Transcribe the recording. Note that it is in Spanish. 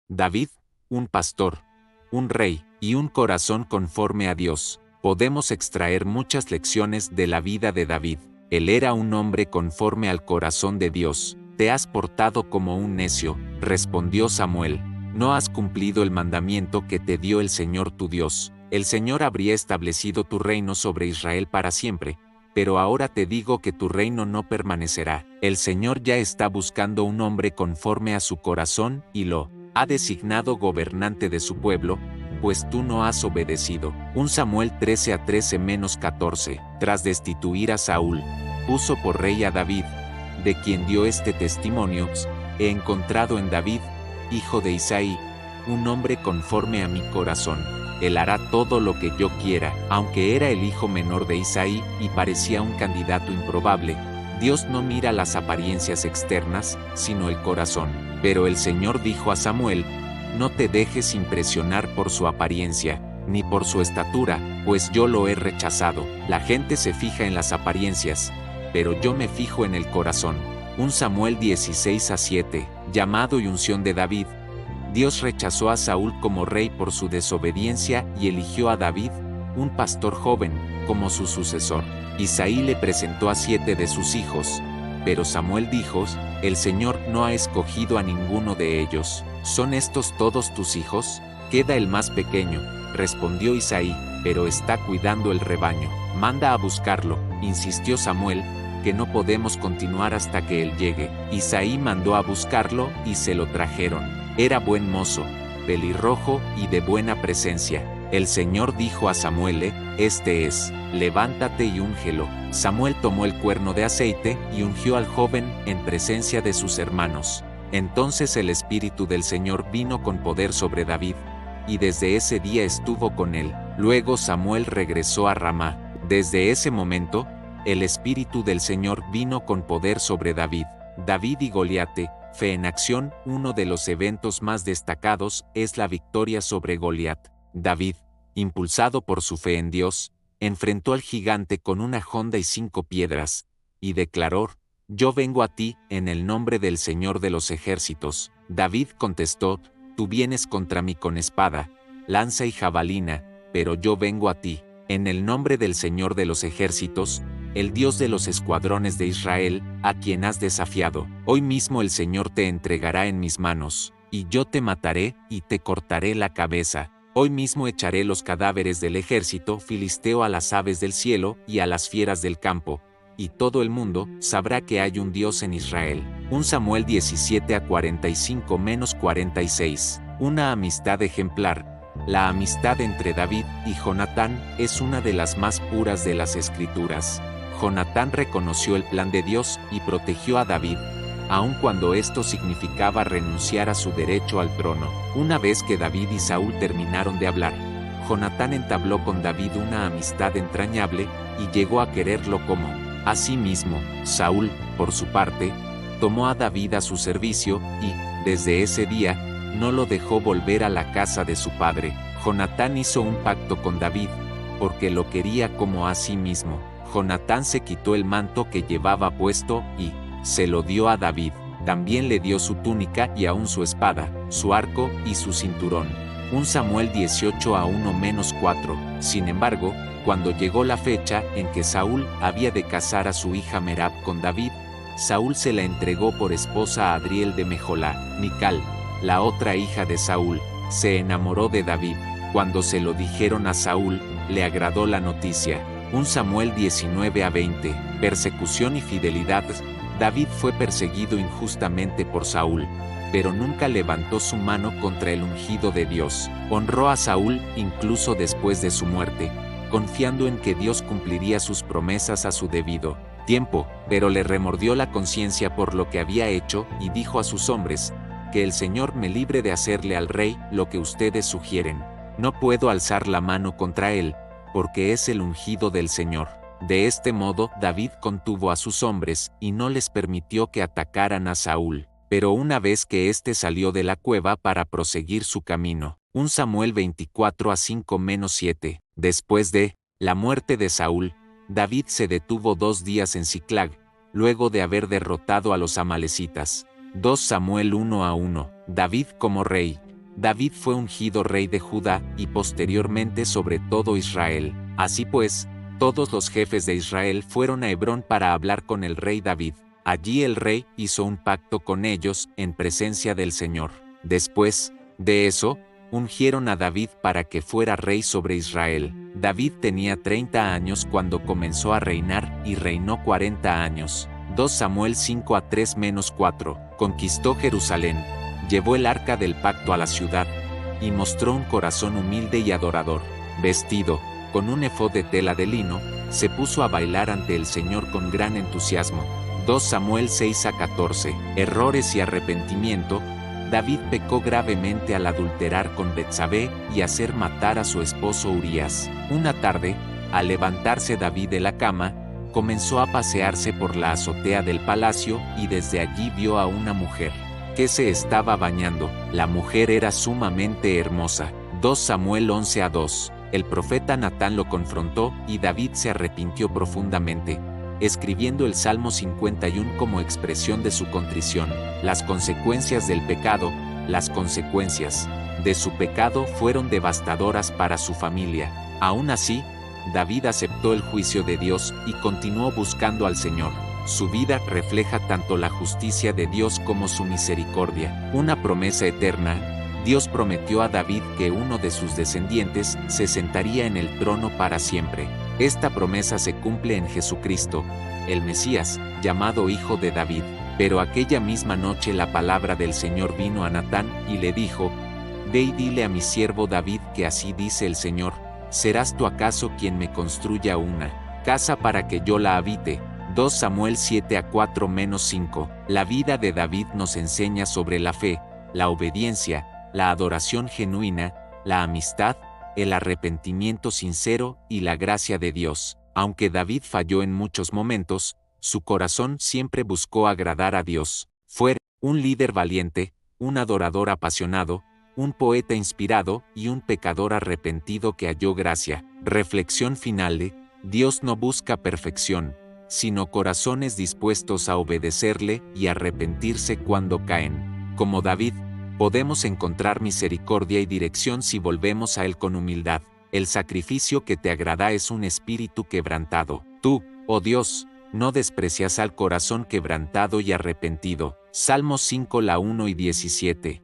David, un pastor, un rey y un corazón conforme a Dios. Podemos extraer muchas lecciones de la vida de David. Él era un hombre conforme al corazón de Dios. Te has portado como un necio, respondió Samuel. No has cumplido el mandamiento que te dio el Señor tu Dios. El Señor habría establecido tu reino sobre Israel para siempre, pero ahora te digo que tu reino no permanecerá. El Señor ya está buscando un hombre conforme a su corazón y lo ha designado gobernante de su pueblo, pues tú no has obedecido. 1 Samuel 13:13-14. Tras destituir a Saúl, puso por rey a David, de quien dio este testimonio: he encontrado en David, hijo de Isaí, un hombre conforme a mi corazón. Él hará todo lo que yo quiera. Aunque era el hijo menor de Isaí y parecía un candidato improbable, Dios no mira las apariencias externas, sino el corazón. Pero el Señor dijo a Samuel: no te dejes impresionar por su apariencia, ni por su estatura, pues yo lo he rechazado. La gente se fija en las apariencias, pero yo me fijo en el corazón. 1 Samuel 16:7. Llamado y unción de David. Dios rechazó a Saúl como rey por su desobediencia y eligió a David, un pastor joven, como su sucesor. Isaí le presentó a 7 de sus hijos, pero Samuel dijo: el Señor no ha escogido a ninguno de ellos. ¿Son estos todos tus hijos? Queda el más pequeño, respondió Isaí, pero está cuidando el rebaño. Manda a buscarlo, insistió Samuel, que no podemos continuar hasta que él llegue. Isaí mandó a buscarlo y se lo trajeron. Era buen mozo, pelirrojo y de buena presencia. El Señor dijo a Samuel: este es, levántate y úngelo. Samuel tomó el cuerno de aceite y ungió al joven en presencia de sus hermanos. Entonces el Espíritu del Señor vino con poder sobre David, y desde ese día estuvo con él. Luego Samuel regresó a Ramá. Desde ese momento, el Espíritu del Señor vino con poder sobre David. David y Goliat. Fe en acción. Uno de los eventos más destacados es la victoria sobre Goliat. David, impulsado por su fe en Dios, enfrentó al gigante con una honda y 5 piedras, y declaró: yo vengo a ti, en el nombre del Señor de los ejércitos. David contestó: tú vienes contra mí con espada, lanza y jabalina, pero yo vengo a ti, en el nombre del Señor de los ejércitos, el Dios de los escuadrones de Israel, a quien has desafiado. Hoy mismo el Señor te entregará en mis manos, y yo te mataré y te cortaré la cabeza. Hoy mismo echaré los cadáveres del ejército filisteo a las aves del cielo y a las fieras del campo, y todo el mundo sabrá que hay un Dios en Israel. 1 Samuel 17:45-46. Una amistad ejemplar. La amistad entre David y Jonatán es una de las más puras de las Escrituras. Jonatán reconoció el plan de Dios y protegió a David, aun cuando esto significaba renunciar a su derecho al trono. Una vez que David y Saúl terminaron de hablar, Jonatán entabló con David una amistad entrañable y llegó a quererlo como. Asimismo, Saúl, por su parte, tomó a David a su servicio y, desde ese día, no lo dejó volver a la casa de su padre. Jonatán hizo un pacto con David, porque lo quería como a sí mismo. Jonatán se quitó el manto que llevaba puesto y se lo dio a David. También le dio su túnica y aún su espada, su arco y su cinturón. 1 Samuel 18:1-4. Sin embargo, cuando llegó la fecha en que Saúl había de casar a su hija Merab con David, Saúl se la entregó por esposa a Adriel de Mejolá. Mical, la otra hija de Saúl, se enamoró de David. Cuando se lo dijeron a Saúl, le agradó la noticia. 1 Samuel 19:20. Persecución y fidelidad. David fue perseguido injustamente por Saúl, pero nunca levantó su mano contra el ungido de Dios. Honró a Saúl incluso después de su muerte, confiando en que Dios cumpliría sus promesas a su debido tiempo, pero le remordió la conciencia por lo que había hecho y dijo a sus hombres: que el Señor me libre de hacerle al rey lo que ustedes sugieren. No puedo alzar la mano contra él, porque es el ungido del Señor. De este modo David contuvo a sus hombres y no les permitió que atacaran a Saúl. Pero una vez que éste salió de la cueva para proseguir su camino. 1 Samuel 24:5-7. Después de la muerte de Saúl, David se detuvo 2 días en Siclag, luego de haber derrotado a los amalecitas. 2 Samuel 1:1. David como rey. David fue ungido rey de Judá y posteriormente sobre todo Israel. Así pues, todos los jefes de Israel fueron a Hebrón para hablar con el rey David. Allí el rey hizo un pacto con ellos en presencia del Señor. Después de eso, ungieron a David para que fuera rey sobre Israel. David tenía 30 años cuando comenzó a reinar y reinó 40 años. 2 Samuel 5:3-4. Conquistó Jerusalén, llevó el arca del pacto a la ciudad, y mostró un corazón humilde y adorador. Vestido con un efod de tela de lino, se puso a bailar ante el Señor con gran entusiasmo. 2 Samuel 6:14. Errores y arrepentimiento. David pecó gravemente al adulterar con Betsabé y hacer matar a su esposo Urías. Una tarde, al levantarse David de la cama, comenzó a pasearse por la azotea del palacio y desde allí vio a una mujer que se estaba bañando. La mujer era sumamente hermosa. 2 Samuel 11:2. El profeta Natán lo confrontó y David se arrepintió profundamente, escribiendo el Salmo 51 como expresión de su contrición. Las consecuencias del pecado, las consecuencias de su pecado fueron devastadoras para su familia. Aún así, David aceptó el juicio de Dios y continuó buscando al Señor. Su vida refleja tanto la justicia de Dios como su misericordia. Una promesa eterna. Dios prometió a David que uno de sus descendientes se sentaría en el trono para siempre. Esta promesa se cumple en Jesucristo, el Mesías, llamado Hijo de David. Pero aquella misma noche la palabra del Señor vino a Natán y le dijo: Ve y dile a mi siervo David que así dice el Señor: ¿serás tú acaso quien me construya una casa para que yo la habite? 2 Samuel 7:4-5. La vida de David nos enseña sobre la fe, la obediencia, la adoración genuina, la amistad, el arrepentimiento sincero y la gracia de Dios. Aunque David falló en muchos momentos, su corazón siempre buscó agradar a Dios. Fue un líder valiente, un adorador apasionado, un poeta inspirado y un pecador arrepentido que halló gracia. Reflexión final de: Dios no busca perfección, sino corazones dispuestos a obedecerle y arrepentirse cuando caen. Como David, podemos encontrar misericordia y dirección si volvemos a Él con humildad. El sacrificio que te agrada es un espíritu quebrantado. Tú, oh Dios, no desprecias al corazón quebrantado y arrepentido. Salmos 5:1-17.